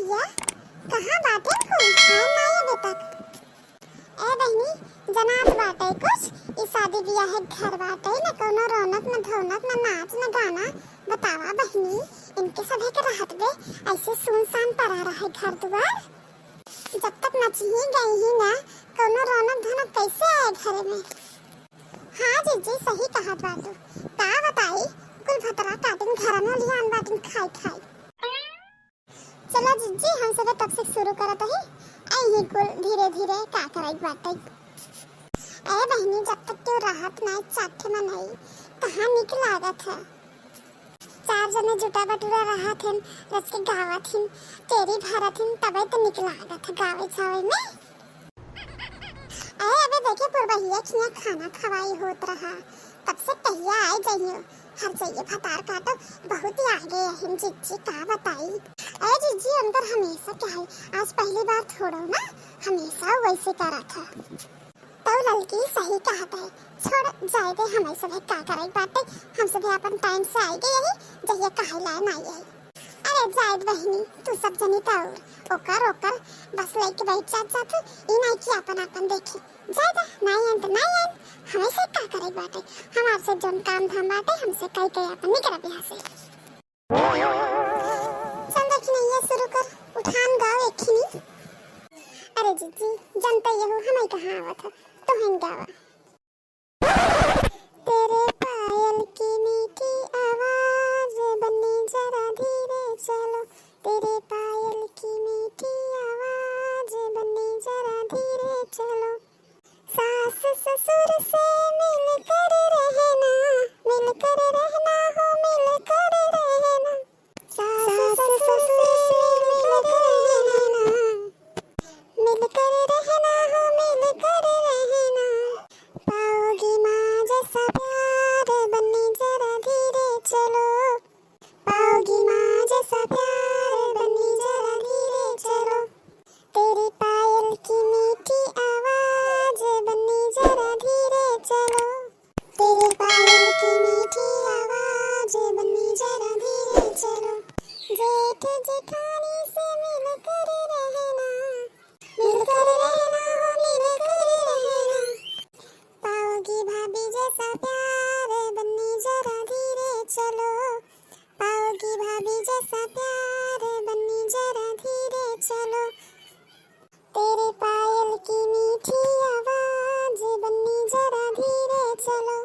भैया कहाँ बाटे कुल आए ना अभी तक। ए बहनी जनात बाटे कुछ ई शादी ब्याह है घर बाटे न कोनो रौनक न धौनक न नाच न गाना बतावा बहनी इनके सभे के रहत बे ऐसे सुनसान पड़ा रहे घर द्वार। जब तक नची गई ही ना कोनो रौनक धौनक कैसे आए घर में। हाँ जीजी सही कहा बातू का बताई कुल भतरा काटिन घर में लियान बाटिन खाई खाई। चलो जीजी हम सब तब से शुरू करत है आई ही कुल धीरे धीरे का कराई बाटे। ए बहनी जब तक तो राहत नहीं चाटे में नहीं कहाँ निक लागत है। चार जने जुटा बटुरा रहा थे रस के गावा थी तेरी भरा थी तबे तो निक लागत है गावे छावे में। अबे देखे पुरबहिया खिया खाना खवाई होत रहा तब से कहिया आए जाइयो हर चाहिए फतार काटो बहुत ही आगे हम जीजी का बताई। अरे जीजी अंदर हमेशा क्या है आज पहली बार थोड़ो ना हमेशा वैसे करा था तो लड़की सही कहता है छोड़ जाए दे हमें सब का करे बातें हम सब अपन टाइम से आएंगे यही जहिया कहे लाए ना आई। अरे जायद बहनी तू सब जनी तो ओकर ओकर बस लेके बैठ जात ई नहीं कि अपन देखी जायद नहीं अंत हमें से का करे बाटे हमार से जोन काम धाम बाटे हमसे कई कई अपन निकरा बिहार से। चल देखी नहीं ये शुरू कर उठान गाओ एक ही। अरे जीजी जनता ये हो हमें कहाँ आवत है तो हम गावा। तेरे पायल की मीठी आवाज बन्नी जरा धीरे चलो तेरे पायल की मीठी आवाज बन्नी जरा धीरे चलो सास ससुर से मिलकर रहना हो मिलकर रहना सास ससुर से मिलकर रहना हो मिलकर रहना पाओगी माँ जैसा प्यार बन्नी जरा धीरे चलो पाओगी माँ जैसा प्यार बन्नी जरा धीरे चलो तेरी पायल की मीठी आवाज बन्नी जरा धीरे चलो तेरी पायल की मीठी आवाज बन्नी जरा धीरे चलो जेठ जेठानी से मिलकर रहना हो मिलकर रहना पाओगी भाभी जैसा प्यार बन्नी जरा धीरे चलो पाओगी भाभी जैसा प्यार बन्नी जरा धीरे चलो तेरे पायल की मीठी आवाज बन्नी जरा धीरे चलो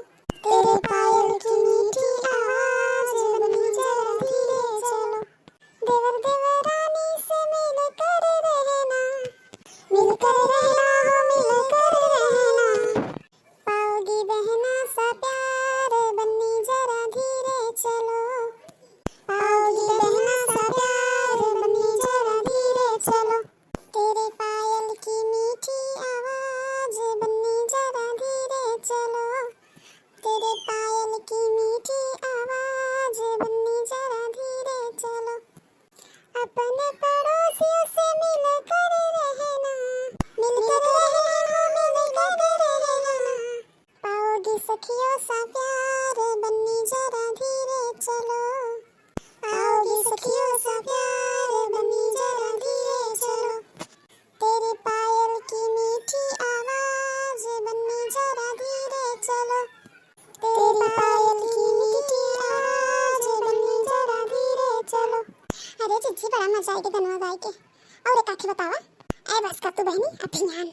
तेरे पायल की मीठी आवाज बन्नी जरा धीरे चलो देवर देवरानी से मिलकर रहना हो मिलकर रहना पाओगी बहना सा प्यार बन्नी जरा धीरे चलो पाओगी बहना सा प्यार बन्नी जरा धीरे चलो तेरे पायल की मीठी आवाज बन्नी जरा धीरे चलो तेरे पायल की मीठी आवाज बन्नी जरा धीरे चलो अपने पड़ोसियों से मिलकर रहना पाओगी सखियों सा प्यार बन्नी जरा धीरे चलो पाओगी सखियों सा प्यार बन्नी जरा धीरे चलो तेरे पायल की मीठी आवाज बन्नी जरा धीरे चलो तेरी पायल की मीठी आवाज बन्नी जरा धीरे चलो। अरे जीजी बड़ा मजा आएगा गनवा गाय के और एक आखिर बतावा ए बस का तू बहनी अभियान।